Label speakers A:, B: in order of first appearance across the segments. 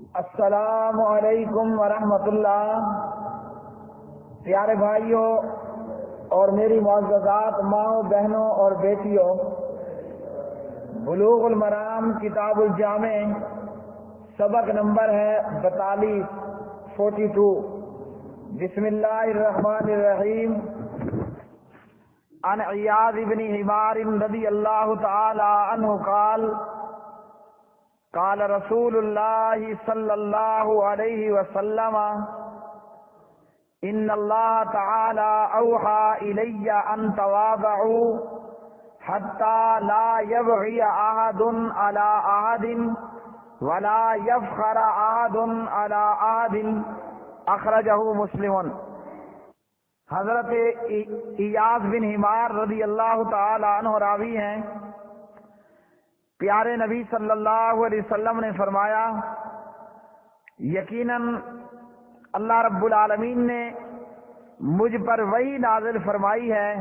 A: السلام علیکم ورحمۃ اللہ۔ پیارے بھائیوں اور میری معززات ماؤں بہنوں اور بیٹیوں، بلوغ المرام کتاب الجامع سبق نمبر ہے 42 بسم اللہ الرحمن الرحیم۔ عن عیاض بن حمار رضی اللہ تعالی عنہ قال قال رسول اللہ صلی اللہ علیہ وسلم ان اللہ تعالی اوحى الی ان تواضعوا حتى لا يبغي احد على احد ولا يفخر احد على احد اخرجہ مسلم۔ حضرت عیاض بن حمار رضی اللہ تعالی عنہ راوی ہیں، پیارے نبی صلی اللہ علیہ وسلم نے فرمایا، یقیناً اللہ رب العالمین نے مجھ پر وحی نازل فرمائی ہے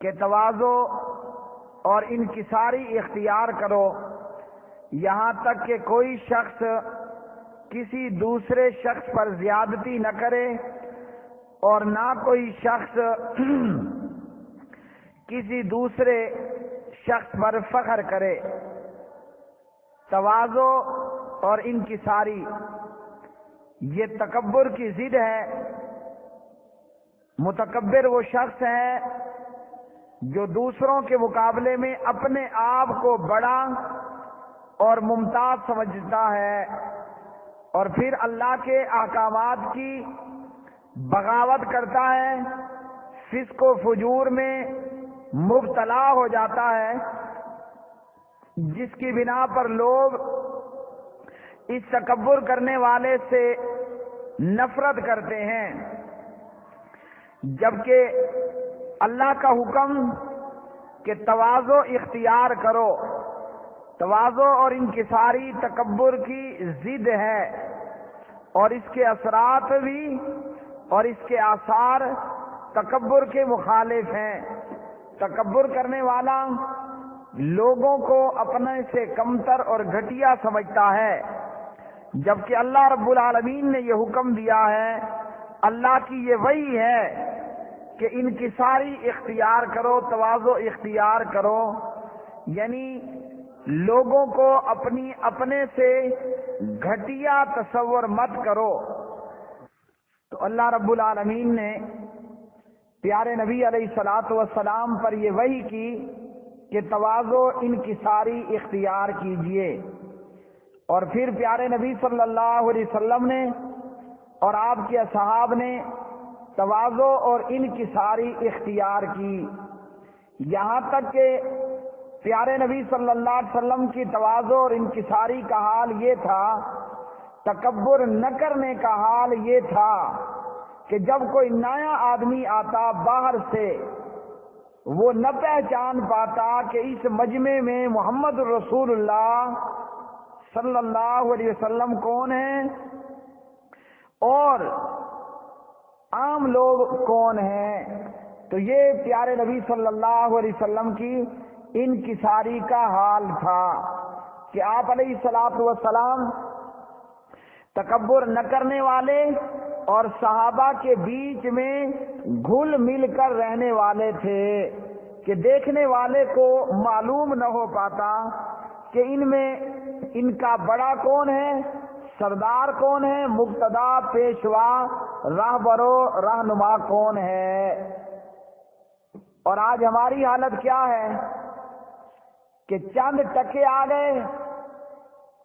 A: کہ تواضع اور انکساری اختیار کرو، یہاں تک کہ کوئی شخص کسی دوسرے شخص پر زیادتی نہ کرے اور نہ کوئی شخص کسی دوسرے شخص پر فخر کرے۔ تواضع اور انکساری یہ تکبر کی ضد ہے۔ متکبر وہ شخص ہے جو دوسروں کے مقابلے میں اپنے آپ کو بڑا اور ممتاز سمجھتا ہے اور پھر اللہ کے احکامات کی بغاوت کرتا ہے، فسق و فجور میں مبتلا ہو جاتا ہے، جس کی بنا پر لوگ اس تکبر کرنے والے سے نفرت کرتے ہیں، جبکہ اللہ کا حکم کہ تواضع اختیار کرو، تواضع اور انکساری تکبر کی ضد ہے اور اس کے اثرات بھی اور اس کے آثار تکبر کے مخالف ہیں۔ تکبر کرنے والا لوگوں کو اپنے سے کمتر اور گھٹیا سمجھتا ہے، جبکہ اللہ رب العالمین نے یہ حکم دیا ہے، اللہ کی یہ وحی ہے کہ انکساری اختیار کرو، تواضع اختیار کرو، یعنی لوگوں کو اپنے سے گھٹیا تصور مت کرو۔ تو اللہ رب العالمین نے پیارے نبی علیہ الصلوۃ والسلام پر یہ وحی کی کہ تواضع انکساری اختیار کیجئے، اور پھر پیارے نبی صلی اللہ علیہ وسلم نے اور آپ کے اصحاب نے تواضع اور انکساری اختیار کی، یہاں تک کہ پیارے نبی صلی اللہ علیہ وسلم کی تواضع اور انکساری کا حال یہ تھا، تکبر نہ کرنے کا حال یہ تھا کہ جب کوئی نیا آدمی آتا باہر سے، وہ نہ پہچان پاتا کہ اس مجمع میں محمد رسول اللہ صلی اللہ علیہ وسلم کون ہیں اور عام لوگ کون ہیں۔ تو یہ پیارے نبی صلی اللہ علیہ وسلم کی انکساری کا حال تھا کہ آپ علیہ الصلوۃ والسلام تکبر نہ کرنے والے اور صحابہ کے بیچ میں گھل مل کر رہنے والے تھے کہ دیکھنے والے کو معلوم نہ ہو پاتا کہ ان میں ان کا بڑا کون ہے، سردار کون ہے، مقتدا، پیشوا، راہبر و رہنما کون ہے۔ اور آج ہماری حالت کیا ہے کہ چند ٹکے آ گئے،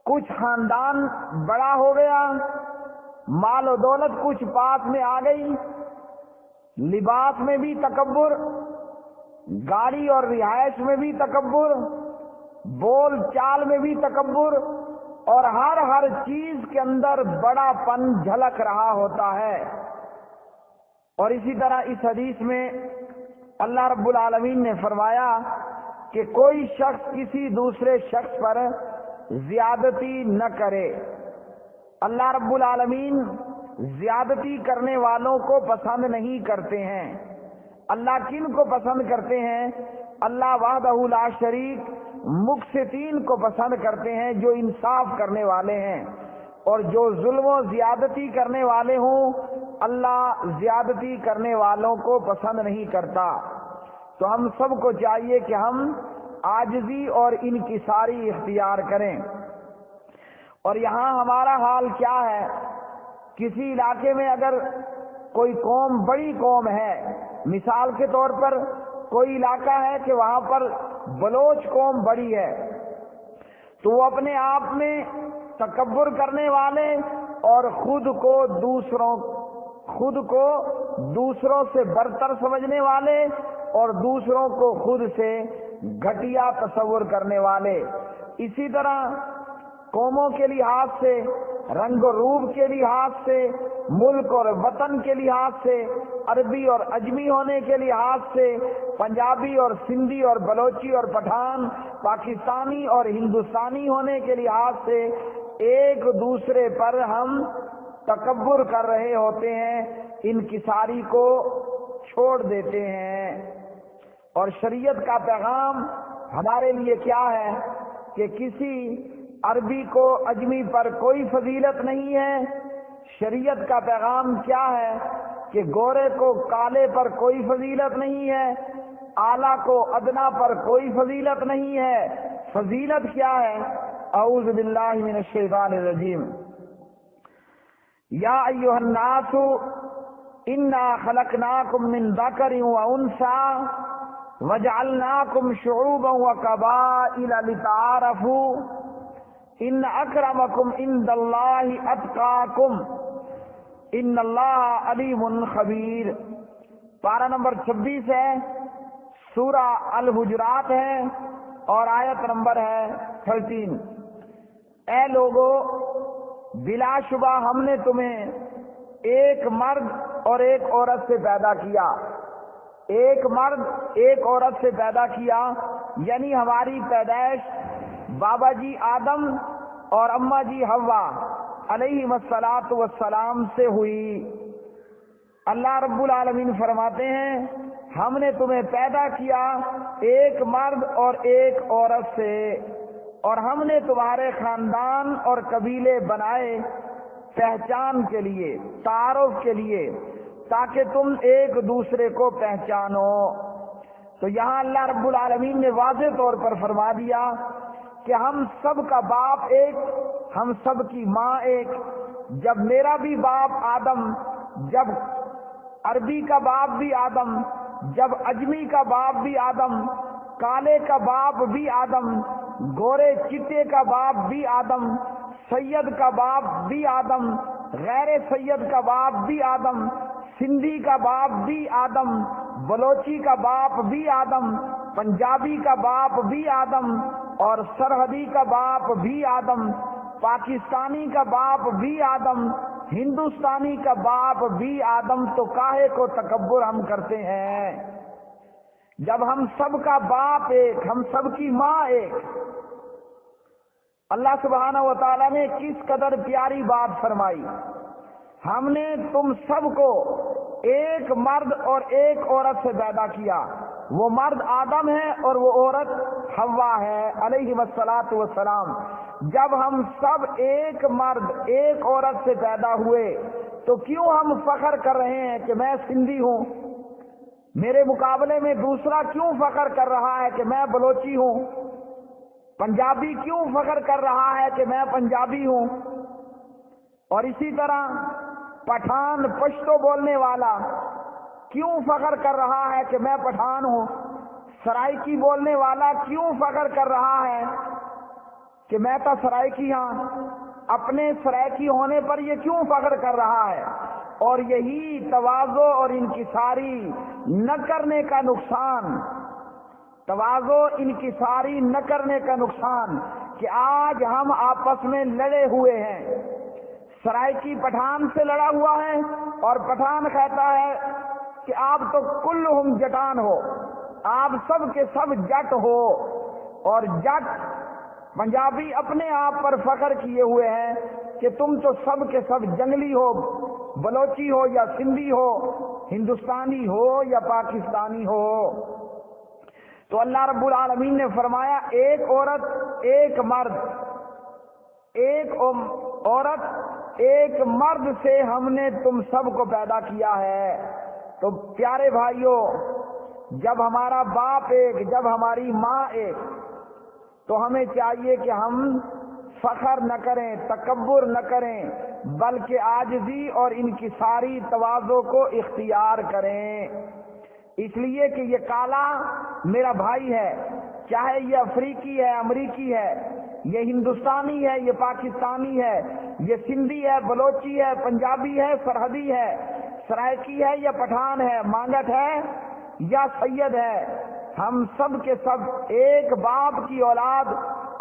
A: کچھ خاندان بڑا ہو گیا، مال و دولت کچھ پاس میں آ گئی، لباس میں بھی تکبر، گاڑی اور رہائش میں بھی تکبر، بول چال میں بھی تکبر، اور ہر چیز کے اندر بڑا پن جھلک رہا ہوتا ہے۔ اور اسی طرح اس حدیث میں اللہ رب العالمین نے فرمایا کہ کوئی شخص کسی دوسرے شخص پر زیادتی نہ کرے۔ اللہ رب العالمین زیادتی کرنے والوں کو پسند نہیں کرتے ہیں۔ اللہ کن کو پسند کرتے ہیں؟ اللہ وحدہ لا شریک مقسطین کو پسند کرتے ہیں، جو انصاف کرنے والے ہیں۔ اور جو ظلم و زیادتی کرنے والے ہوں اللہ زیادتی کرنے والوں کو پسند نہیں کرتا۔ تو ہم سب کو چاہیے کہ ہم عاجزی اور انکساری اختیار کریں۔ اور یہاں ہمارا حال کیا ہے، کسی علاقے میں اگر کوئی قوم بڑی قوم ہے، مثال کے طور پر کوئی علاقہ ہے کہ وہاں پر بلوچ قوم بڑی ہے، تو وہ اپنے آپ میں تکبر کرنے والے اور خود کو دوسروں سے برتر سمجھنے والے اور دوسروں کو خود سے گھٹیا تصور کرنے والے، اسی طرح قوموں کے لحاظ سے، رنگ و روپ کے لحاظ سے، ملک اور وطن کے لحاظ سے، عربی اور اجمی ہونے کے لحاظ سے، پنجابی اور سندھی اور بلوچی اور پٹھان، پاکستانی اور ہندوستانی ہونے کے لحاظ سے ایک دوسرے پر ہم تکبر کر رہے ہوتے ہیں، انکساری کو چھوڑ دیتے ہیں۔ اور شریعت کا پیغام ہمارے لیے کیا ہے کہ کسی عربی کو اجمی پر کوئی فضیلت نہیں ہے۔ شریعت کا پیغام کیا ہے کہ گورے کو کالے پر کوئی فضیلت نہیں ہے، اعلیٰ کو ادنا پر کوئی فضیلت نہیں ہے۔ فضیلت کیا ہے؟ اعوذ باللہ من الشیطان الرجیم۔ یا ایھا الناس انا خلقناکم من ذکر وانثی وجعلناکم شعوبا وقبائل لتعارفوا ان اکرمکم عند اللہ اتقاکم ان اللہ علیم خبیر۔ پارہ نمبر 26 ہے، سورہ الحجرات ہے اور آیت نمبر ہے 13۔ اے لوگو، بلا شبہ ہم نے تمہیں ایک مرد اور ایک عورت سے پیدا کیا، ایک مرد ایک عورت سے پیدا کیا، یعنی ہماری پیدائش بابا جی آدم اور اماں جی حوا علیہم الصلاۃ والسلام سے ہوئی۔ اللہ رب العالمین فرماتے ہیں ہم نے تمہیں پیدا کیا ایک مرد اور ایک عورت سے، اور ہم نے تمہارے خاندان اور قبیلے بنائے پہچان کے لیے، تعارف کے لیے، تاکہ تم ایک دوسرے کو پہچانو۔ تو یہاں اللہ رب العالمین نے واضح طور پر فرما دیا کہ ہم سب کا باپ ایک، ہم سب کی ماں ایک۔ جب میرا بھی باپ آدم، جب عربی کا باپ بھی آدم، جب اجمی کا باپ بھی آدم، کالے کا باپ بھی آدم، گورے چٹے کا باپ بھی آدم، سید کا باپ بھی آدم، غیر سید کا باپ بھی آدم، سندھی کا باپ بھی آدم، بلوچی کا باپ بھی آدم، پنجابی کا باپ بھی آدم، اور سرحدی کا باپ بھی آدم، پاکستانی کا باپ بھی آدم، ہندوستانی کا باپ بھی آدم۔ تو کاہے کو تکبر ہم کرتے ہیں جب ہم سب کا باپ ایک، ہم سب کی ماں ایک۔ اللہ سبحانہ و تعالیٰ نے کس قدر پیاری بات فرمائی، ہم نے تم سب کو ایک مرد اور ایک عورت سے پیدا کیا، وہ مرد آدم ہے اور وہ عورت حوا ہے علیہم الصلاۃ والسلام۔ جب ہم سب ایک مرد ایک عورت سے پیدا ہوئے تو کیوں ہم فخر کر رہے ہیں کہ میں سندھی ہوں؟ میرے مقابلے میں دوسرا کیوں فخر کر رہا ہے کہ میں بلوچی ہوں؟ پنجابی کیوں فخر کر رہا ہے کہ میں پنجابی ہوں؟ اور اسی طرح پٹھان پشتو بولنے والا کیوں فخر کر رہا ہے کہ میں پٹھان ہوں؟ سرائکی بولنے والا کیوں فخر کر رہا ہے کہ میں تو سرائکی ہاں؟ اپنے سرائکی ہونے پر یہ کیوں فخر کر رہا ہے؟ اور یہی تواضع اور انکساری نہ کرنے کا نقصان، تواضع انکساری نہ کرنے کا نقصان کہ آج ہم آپس میں لڑے ہوئے ہیں۔ سرائکی پٹھان سے لڑا ہوا ہے اور پٹھان کہتا ہے کہ آپ تو کلہم جٹان ہو، آپ سب کے سب جٹ ہو، اور جٹ پنجابی اپنے آپ پر فخر کیے ہوئے ہیں کہ تم تو سب کے سب جنگلی ہو، بلوچی ہو یا سندھی ہو، ہندوستانی ہو یا پاکستانی ہو۔ تو اللہ رب العالمین نے فرمایا ایک عورت ایک مرد، ایک عورت ایک مرد سے ہم نے تم سب کو پیدا کیا ہے۔ تو پیارے بھائیوں، جب ہمارا باپ ایک، جب ہماری ماں ایک، تو ہمیں چاہیے کہ ہم فخر نہ کریں، تکبر نہ کریں، بلکہ عاجزی اور انکساری تواضع کو اختیار کریں، اس لیے کہ یہ کالا میرا بھائی ہے، چاہے یہ افریقی ہے، امریکی ہے، یہ ہندوستانی ہے، یہ پاکستانی ہے، یہ سندھی ہے، بلوچی ہے، پنجابی ہے، سرحدی ہے، سرائکی ہے یا پٹھان ہے، مانگٹ ہے یا سید ہے، ہم سب کے سب ایک باپ کی اولاد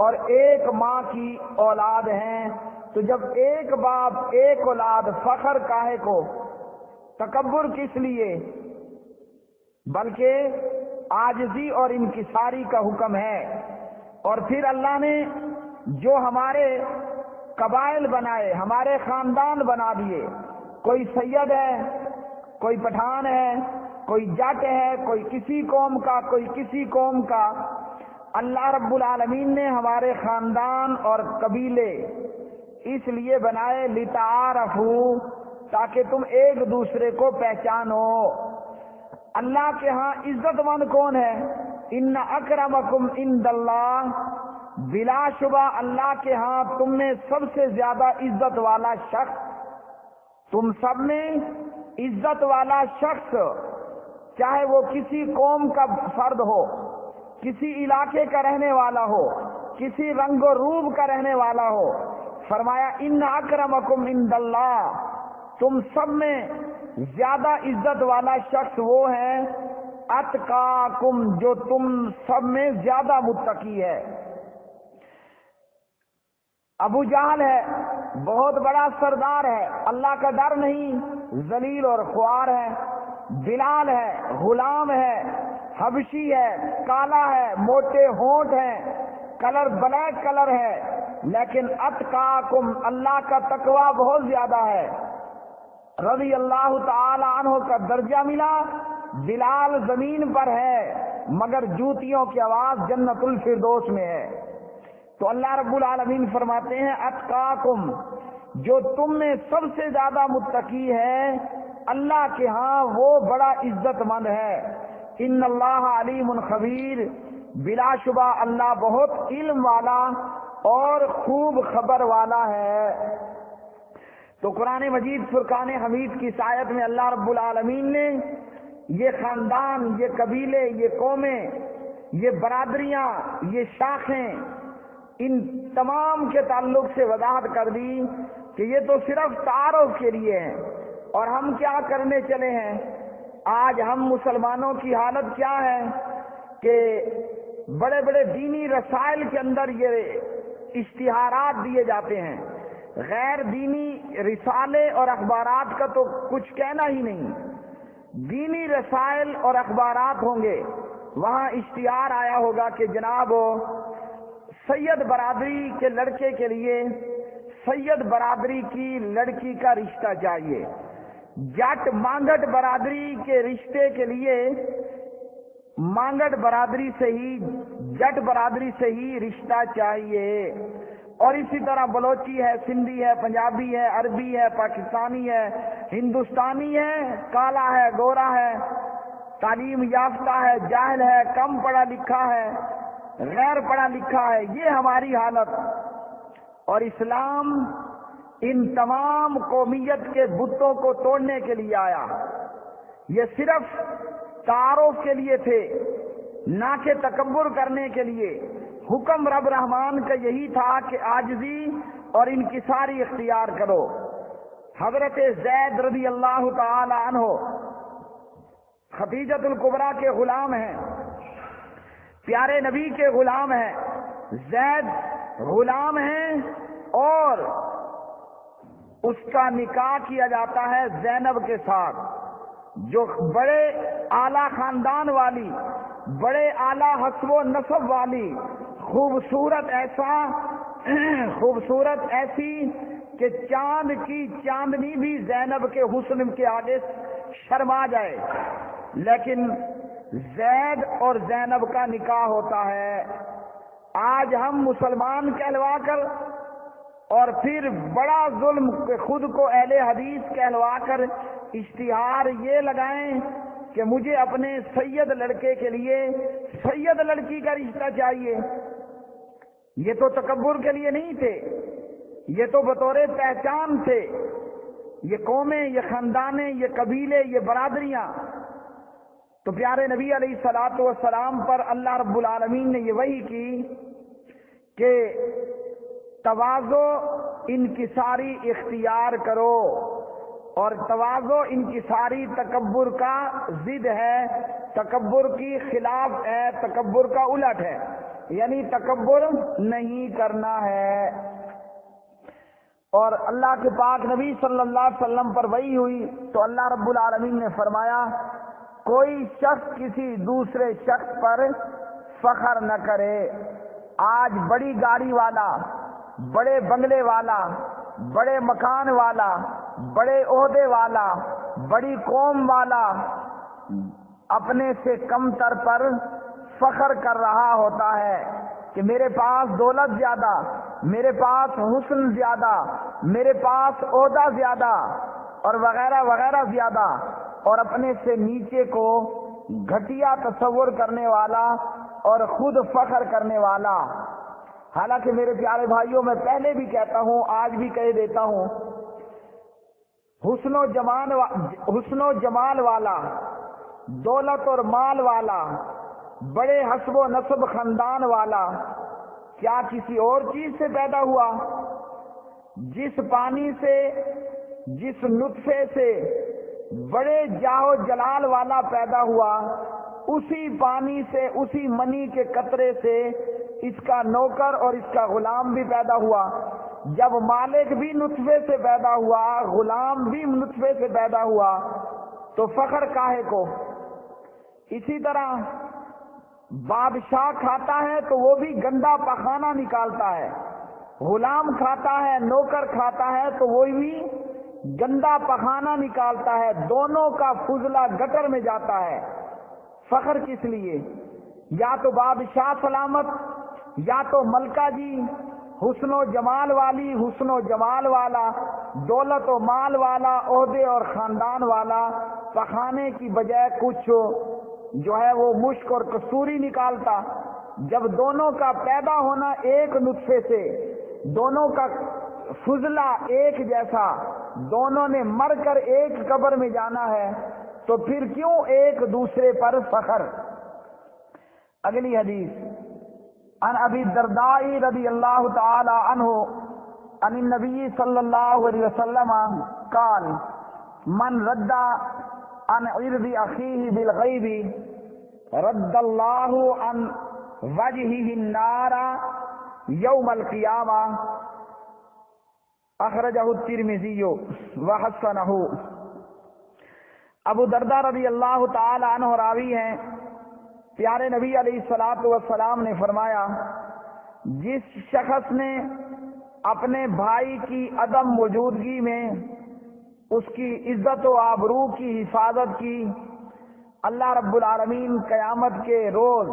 A: اور ایک ماں کی اولاد ہیں۔ تو جب ایک باپ ایک اولاد، فخر کاہے کو، تکبر کس لیے؟ بلکہ عاجزی اور انکساری کا حکم ہے۔ اور پھر اللہ نے جو ہمارے قبائل بنائے، ہمارے خاندان بنا دیے، کوئی سید ہے، کوئی پٹھان ہے، کوئی جٹ ہے، کوئی کسی قوم کا، کوئی کسی قوم کا، اللہ رب العالمین نے ہمارے خاندان اور قبیلے اس لیے بنائے لتعارفوا، تاکہ تم ایک دوسرے کو پہچانو۔ اللہ کے ہاں عزت مند کون ہے؟ ان اکرمکم عند اللہ، بلا شبہ اللہ کے ہاں تم میں سب سے زیادہ عزت والا شخص، تم سب میں عزت والا شخص، چاہے وہ کسی قوم کا فرد ہو، کسی علاقے کا رہنے والا ہو، کسی رنگ و روپ کا رہنے والا ہو، فرمایا ان اکرمکم عند اللہ، تم سب میں زیادہ عزت والا شخص وہ ہے اتقاکم، جو تم سب میں زیادہ متقی ہے۔ ابو جہل ہے، بہت بڑا سردار ہے، اللہ کا ڈر نہیں، ذلیل اور خوار ہے۔ بلال ہے، غلام ہے، حبشی ہے، کالا ہے، موٹے ہونٹ ہیں، کلر بلیک کلر ہے، لیکن اتقاکم، اللہ کا تقوی بہت زیادہ ہے۔ رضی اللہ تعالی عنہ کا درجہ ملا، بلال زمین پر ہے مگر جوتیوں کی آواز جنت الفردوس میں ہے۔ تو اللہ رب العالمین فرماتے ہیں اتقاکم، جو تم میں سب سے زیادہ متقی ہے اللہ کے ہاں وہ بڑا عزت مند ہے۔ ان اللہ علیم خبیر، بلا شبہ اللہ بہت علم والا اور خوب خبر والا ہے۔ تو قرآن مجید فرقان حمید کی آیت میں اللہ رب العالمین نے یہ خاندان، یہ قبیلے، یہ قومیں، یہ برادریاں، یہ شاخیں، ان تمام کے تعلق سے وضاحت کر دی کہ یہ تو صرف تعارف کے لیے ہیں، اور ہم کیا کرنے چلے ہیں۔ آج ہم مسلمانوں کی حالت کیا ہے کہ بڑے بڑے دینی رسائل کے اندر یہ اشتہارات دیے جاتے ہیں، غیر دینی رسالے اور اخبارات کا تو کچھ کہنا ہی نہیں۔ دینی رسائل اور اخبارات ہوں گے، وہاں اشتہار آیا ہوگا کہ جناب سید برادری کے لڑکے کے لیے سید برادری کی لڑکی کا رشتہ چاہیے، جٹ مانگٹ برادری کے رشتے کے لیے مانگٹ برادری سے ہی، جٹ برادری سے ہی رشتہ چاہیے، اور اسی طرح بلوچی ہے، سندھی ہے، پنجابی ہے، عربی ہے، پاکستانی ہے، ہندوستانی ہے، کالا ہے، گورا ہے، تعلیم یافتہ ہے، جاہل ہے، کم پڑھا لکھا ہے، غیر پڑھا لکھا ہے، یہ ہماری حالت۔ اور اسلام ان تمام قومیت کے بتوں کو توڑنے کے لیے آیا، یہ صرف تعارف کے لیے تھے، نہ کہ تکبر کرنے کے لیے۔ حکم رب رحمان کا یہی تھا کہ عاجزی اور انکساری اختیار کرو۔ حضرت زید رضی اللہ تعالی عنہ خدیجۃ الکبریٰ کے غلام ہیں، پیارے نبی کے غلام ہیں، زید غلام ہیں، اور اس کا نکاح کیا جاتا ہے زینب کے ساتھ، جو بڑے اعلیٰ خاندان والی، بڑے اعلیٰ حسب و نسب والی، خوبصورت ایسی کہ چاند کی چاندنی بھی زینب کے حسن کے آگے شرما جائے، لیکن زید اور زینب کا نکاح ہوتا ہے۔ آج ہم مسلمان کہلوا کر اور پھر بڑا ظلم خود کو اہل حدیث کہلوا کر اشتہار یہ لگائیں کہ مجھے اپنے سید لڑکے کے لیے سید لڑکی کا رشتہ چاہیے. یہ تو تکبر کے لیے نہیں تھے، یہ تو بطور پہچان تھے. یہ قومیں، یہ خاندانیں، یہ قبیلے، یہ برادریاں. تو پیارے نبی علیہ الصلوۃ والسلام پر اللہ رب العالمین نے یہ وحی کی کہ تواضع انکساری اختیار کرو، اور تواضع انکساری تکبر کا ضد ہے، تکبر کی خلاف ہے، تکبر کا الٹ ہے، یعنی تکبر نہیں کرنا ہے. اور اللہ کے پاک نبی صلی اللہ علیہ وسلم پر وحی ہوئی تو اللہ رب العالمین نے فرمایا کوئی شخص کسی دوسرے شخص پر فخر نہ کرے. آج بڑی گاڑی والا، بڑے بنگلے والا، بڑے مکان والا، بڑے عہدے والا، بڑی قوم والا اپنے سے کم تر پر فخر کر رہا ہوتا ہے کہ میرے پاس دولت زیادہ، میرے پاس حسن زیادہ، میرے پاس عہدہ زیادہ اور وغیرہ وغیرہ زیادہ، اور اپنے سے نیچے کو گھٹیا تصور کرنے والا اور خود فخر کرنے والا. حالانکہ میرے پیارے بھائیوں، میں پہلے بھی کہتا ہوں، آج بھی کہہ دیتا ہوں، حسن و جمال والا، دولت اور مال والا، بڑے حسب و نسب خاندان والا کیا کسی اور چیز سے پیدا ہوا؟ جس پانی سے، جس نطفے سے بڑے جاہ و جلال والا پیدا ہوا، اسی پانی سے، اسی منی کے قطرے سے اس کا نوکر اور اس کا غلام بھی پیدا ہوا. جب مالک بھی نطفے سے پیدا ہوا، غلام بھی نطفے سے پیدا ہوا، تو فخر کاہے کو؟ اسی طرح بادشاہ کھاتا ہے تو وہ بھی گندا پخانہ نکالتا ہے، غلام کھاتا ہے، نوکر کھاتا ہے تو وہ بھی گندا پخانہ نکالتا ہے، دونوں کا فضلہ گٹر میں جاتا ہے. فخر کس لیے؟ یا تو بادشاہ سلامت، یا تو ملکہ جی حسن و جمال والی، حسن و جمال والا، دولت و مال والا، عہدے اور خاندان والا، پخانے کی بجائے کچھ جو ہے وہ مشک اور کستوری نکالتا. جب دونوں کا پیدا ہونا ایک نطفے سے، دونوں کا فضلہ ایک جیسا، دونوں نے مر کر ایک قبر میں جانا ہے، تو پھر کیوں ایک دوسرے پر فخر؟ اگلی حدیث عن ابی الدرداء رضی اللہ تعالی عنہ عن النبی صلی اللہ علیہ وسلم قال من رد عن عرض اخیہ بالغیب رد اللہ عن وجہہ النار یوم القیامہ. اخرجہ الترمذی وحسنہ. ابو درداء رضی اللہ تعالی عنہ راوی ہیں، پیارے نبی علیہ الصلوۃ والسلام نے فرمایا جس شخص نے اپنے بھائی کی عدم موجودگی میں اس کی عزت و آبرو کی حفاظت کی، اللہ رب العالمین قیامت کے روز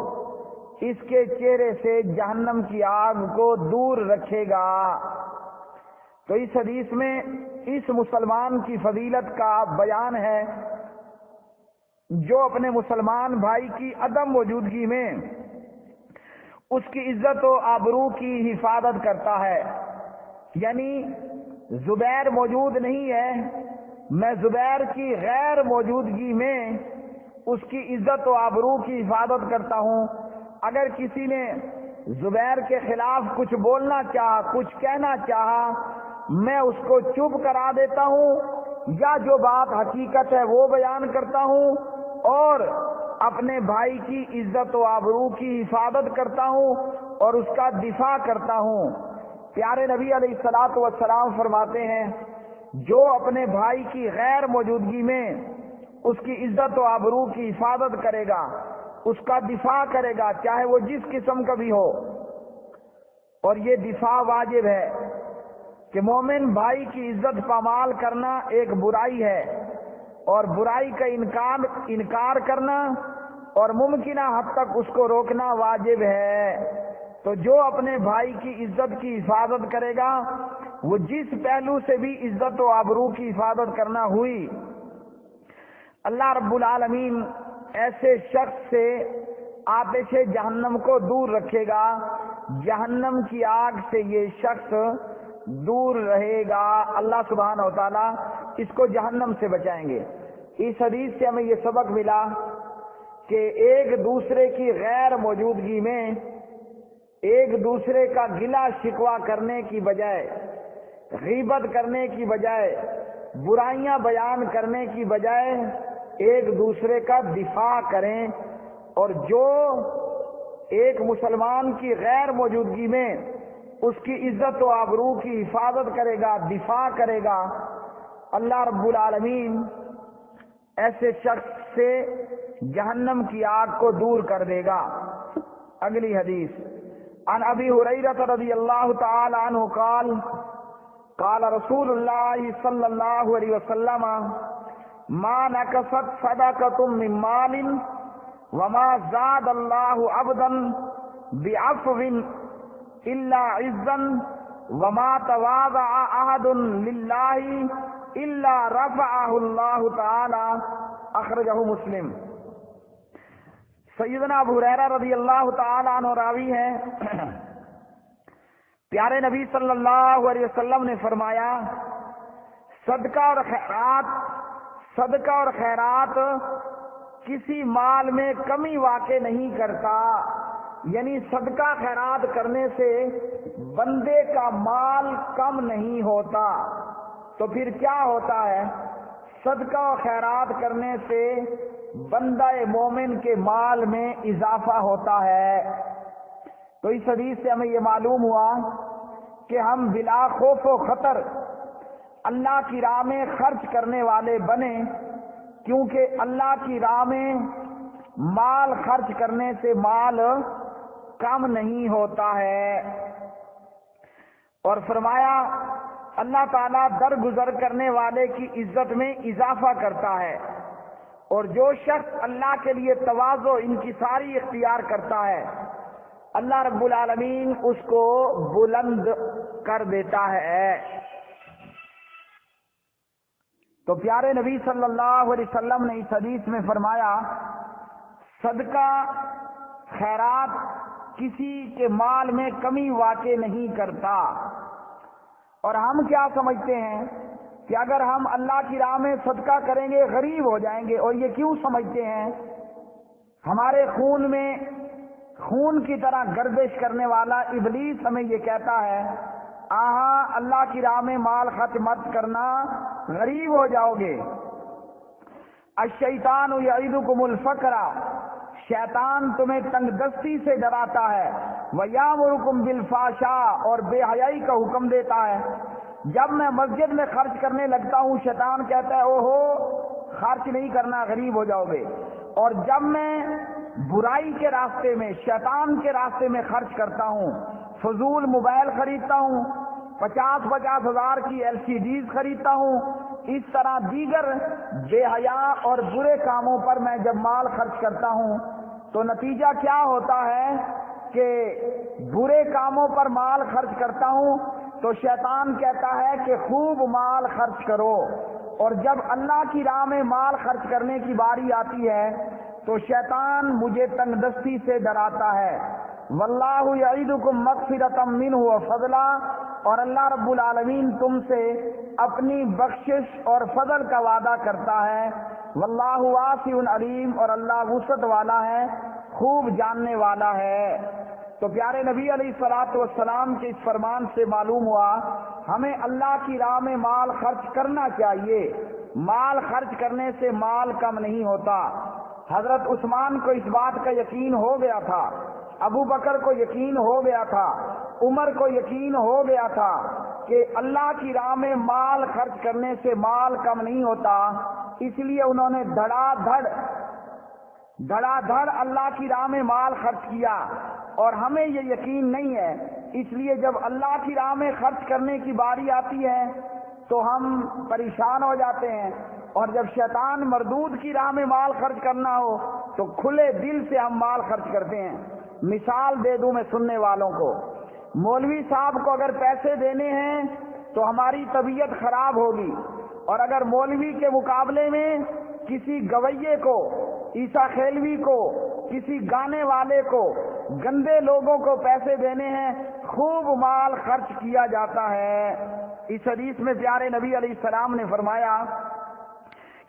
A: اس کے چہرے سے جہنم کی آگ کو دور رکھے گا. تو اس حدیث میں اس مسلمان کی فضیلت کا بیان ہے جو اپنے مسلمان بھائی کی عدم موجودگی میں اس کی عزت و آبرو کی حفاظت کرتا ہے. یعنی زبیر موجود نہیں ہے، میں زبیر کی غیر موجودگی میں اس کی عزت و آبرو کی حفاظت کرتا ہوں. اگر کسی نے زبیر کے خلاف کچھ بولنا چاہا، کچھ کہنا چاہا، میں اس کو چپ کرا دیتا ہوں، یا جو بات حقیقت ہے وہ بیان کرتا ہوں اور اپنے بھائی کی عزت و آبرو کی حفاظت کرتا ہوں اور اس کا دفاع کرتا ہوں. پیارے نبی علیہ الصلوۃ والسلام فرماتے ہیں جو اپنے بھائی کی غیر موجودگی میں اس کی عزت و آبرو کی حفاظت کرے گا، اس کا دفاع کرے گا، چاہے وہ جس قسم کا بھی ہو. اور یہ دفاع واجب ہے کہ مومن بھائی کی عزت پامال کرنا ایک برائی ہے، اور برائی کا انکار کرنا اور ممکنہ حد تک اس کو روکنا واجب ہے. تو جو اپنے بھائی کی عزت کی حفاظت کرے گا وہ جس پہلو سے بھی عزت و آبرو کی حفاظت کرنا ہوئی، اللہ رب العالمین ایسے شخص سے آتش جہنم کو دور رکھے گا، جہنم کی آگ سے یہ شخص دور رہے گا، اللہ سبحانہ و تعالیٰ اس کو جہنم سے بچائیں گے۔ اس حدیث سے ہمیں یہ سبق ملا کہ ایک دوسرے کی غیر موجودگی میں ایک دوسرے کا گلہ شکوہ کرنے کی بجائے، غیبت کرنے کی بجائے، برائیاں بیان کرنے کی بجائے ایک دوسرے کا دفاع کریں، اور جو ایک مسلمان کی غیر موجودگی میں اس کی عزت و آبرو کی حفاظت کرے گا، دفاع کرے گا، اللہ رب العالمین ایسے شخص سے جہنم کی آگ کو دور کر دے گا۔ اگلی حدیث، عن ابی ہریرہ رضی اللہ تعالی عنہ قال قال رسول اللہ صلی اللہ علیہ وسلم ما نقصت صدقۃ من مال وما زاد اللہ عبدا بعفو الا عزا وما تواضع احد للہ الا رفعہ اللہ تعالی، اخرجہ مسلم۔ سیدنا ابو ہریرہ رضی اللہ تعالی عنہ راوی ہیں، پیارے نبی صلی اللہ علیہ وسلم نے فرمایا صدقہ اور خیرات کسی مال میں کمی واقع نہیں کرتا، یعنی صدقہ خیرات کرنے سے بندے کا مال کم نہیں ہوتا۔ تو پھر کیا ہوتا ہے؟ صدقہ و خیرات کرنے سے بندہ مومن کے مال میں اضافہ ہوتا ہے۔ تو اس حدیث سے ہمیں یہ معلوم ہوا کہ ہم بلا خوف و خطر اللہ کی راہ میں خرچ کرنے والے بنیں، کیونکہ اللہ کی راہ میں مال خرچ کرنے سے مال کم نہیں ہوتا ہے۔ اور فرمایا اللہ تعالیٰ درگزر کرنے والے کی عزت میں اضافہ کرتا ہے، اور جو شخص اللہ کے لیے تواضع انکساری اختیار کرتا ہے اللہ رب العالمین اس کو بلند کر دیتا ہے۔ تو پیارے نبی صلی اللہ علیہ وسلم نے اس حدیث میں فرمایا صدقہ خیرات کسی کے مال میں کمی واقع نہیں کرتا۔ اور ہم کیا سمجھتے ہیں کہ اگر ہم اللہ کی راہ میں صدقہ کریں گے غریب ہو جائیں گے، اور یہ کیوں سمجھتے ہیں؟ ہمارے خون میں خون کی طرح گردش کرنے والا ابلیس ہمیں یہ کہتا ہے اللہ کی راہ میں مال خرچ مت کرنا، غریب ہو جاؤ گے۔ الشیطان یعدکم الفقر، شیطان تمہیں تنگ دستی سے ڈراتا ہے، ویامرکم بالفحشاء، اور بے حیائی کا حکم دیتا ہے۔ جب میں مسجد میں خرچ کرنے لگتا ہوں شیطان کہتا ہے اوہو خرچ نہیں کرنا، غریب ہو جاؤ گے۔ اور جب میں برائی کے راستے میں شیطان کے راستے میں خرچ کرتا ہوں، فضول موبائل خریدتا ہوں، 50,000 ہزار کی LCDs خریدتا ہوں، اس طرح دیگر بے حیا اور برے کاموں پر میں جب مال خرچ کرتا ہوں تو نتیجہ کیا ہوتا ہے کہ برے کاموں پر مال خرچ کرتا ہوں تو شیطان کہتا ہے کہ خوب مال خرچ کرو، اور جب اللہ کی راہ میں مال خرچ کرنے کی باری آتی ہے تو شیطان مجھے تنگ دستی سے ڈراتا ہے۔ واللہ یعیدکم مغفرۃ منہ وفضلا، اور اللہ رب العالمین تم سے اپنی بخشش اور فضل کا وعدہ کرتا ہے۔ واللہ واسع علیم، اور اللہ وسعت والا ہے، خوب جاننے والا ہے۔ تو پیارے نبی علیہ الصلوۃ والسلام کے اس فرمان سے معلوم ہوا ہمیں اللہ کی راہ میں مال خرچ کرنا چاہیے، مال خرچ کرنے سے مال کم نہیں ہوتا۔ حضرت عثمان کو اس بات کا یقین ہو گیا تھا، ابو بکر کو یقین ہو گیا تھا، عمر کو یقین ہو گیا تھا کہ اللہ کی راہ میں مال خرچ کرنے سے مال کم نہیں ہوتا، اس لیے انہوں نے دھڑا دھڑ اللہ کی راہ میں مال خرچ کیا، اور ہمیں یہ یقین نہیں ہے، اس لیے جب اللہ کی راہ میں خرچ کرنے کی باری آتی ہے تو ہم پریشان ہو جاتے ہیں، اور جب شیطان مردود کی راہ میں مال خرچ کرنا ہو تو کھلے دل سے ہم مال خرچ کرتے ہیں۔ مثال دے دوں میں سننے والوں کو، مولوی صاحب کو اگر پیسے دینے ہیں تو ہماری طبیعت خراب ہوگی، اور اگر مولوی کے مقابلے میں کسی گویے کو، عیسیٰ خیلوی کو، کسی گانے والے کو، گندے لوگوں کو پیسے دینے ہیں، خوب مال خرچ کیا جاتا ہے۔ اس حدیث میں پیارے نبی علیہ السلام نے فرمایا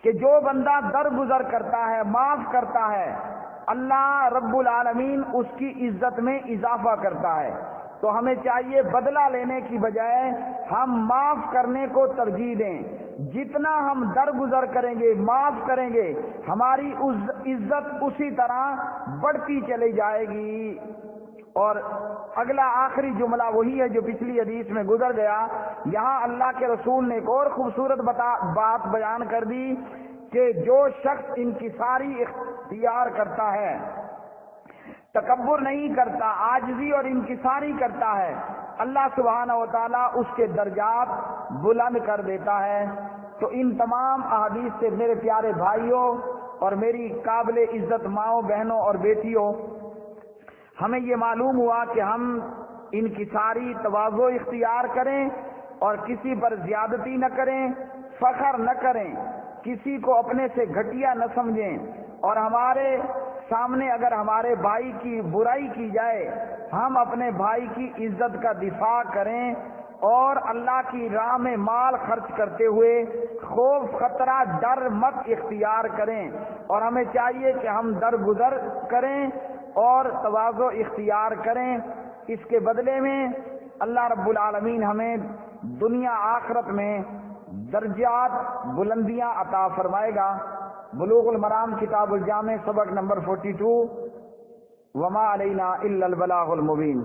A: کہ جو بندہ درگزر کرتا ہے، معاف کرتا ہے، اللہ رب العالمین اس کی عزت میں اضافہ کرتا ہے۔ تو ہمیں چاہیے بدلہ لینے کی بجائے ہم معاف کرنے کو ترجیح دیں۔ جتنا ہم درگزر کریں گے، معاف کریں گے، ہماری عزت اسی طرح بڑھتی چلی جائے گی۔ اور اگلا آخری جملہ وہی ہے جو پچھلی حدیث میں گزر گیا۔ یہاں اللہ کے رسول نے ایک اور خوبصورت بات بیان کر دی کہ جو شخص انکساری اختیار کرتا ہے، تکبر نہیں کرتا، عاجزی اور انکساری کرتا ہے، اللہ سبحانہ و تعالیٰ اس کے درجات بلند کر دیتا ہے۔ تو ان تمام احادیث سے میرے پیارے بھائیوں اور میری قابل عزت ماؤں، بہنوں اور بیٹیوں، ہمیں یہ معلوم ہوا کہ ہم انکساری تواضع اختیار کریں اور کسی پر زیادتی نہ کریں، فخر نہ کریں، کسی کو اپنے سے گھٹیا نہ سمجھیں، اور ہمارے سامنے اگر ہمارے بھائی کی برائی کی جائے، ہم اپنے بھائی کی عزت کا دفاع کریں، اور اللہ کی راہ میں مال خرچ کرتے ہوئے خوف، خطرہ، ڈر مت اختیار کریں، اور ہمیں چاہیے کہ ہم درگزر کریں اور تواضع اختیار کریں۔ اس کے بدلے میں اللہ رب العالمین ہمیں دنیا آخرت میں درجات، بلندیاں عطا فرمائے گا۔ بلوغ المرام کتاب الجامع سبق نمبر 42 وما علینا الا البلاغ المبین۔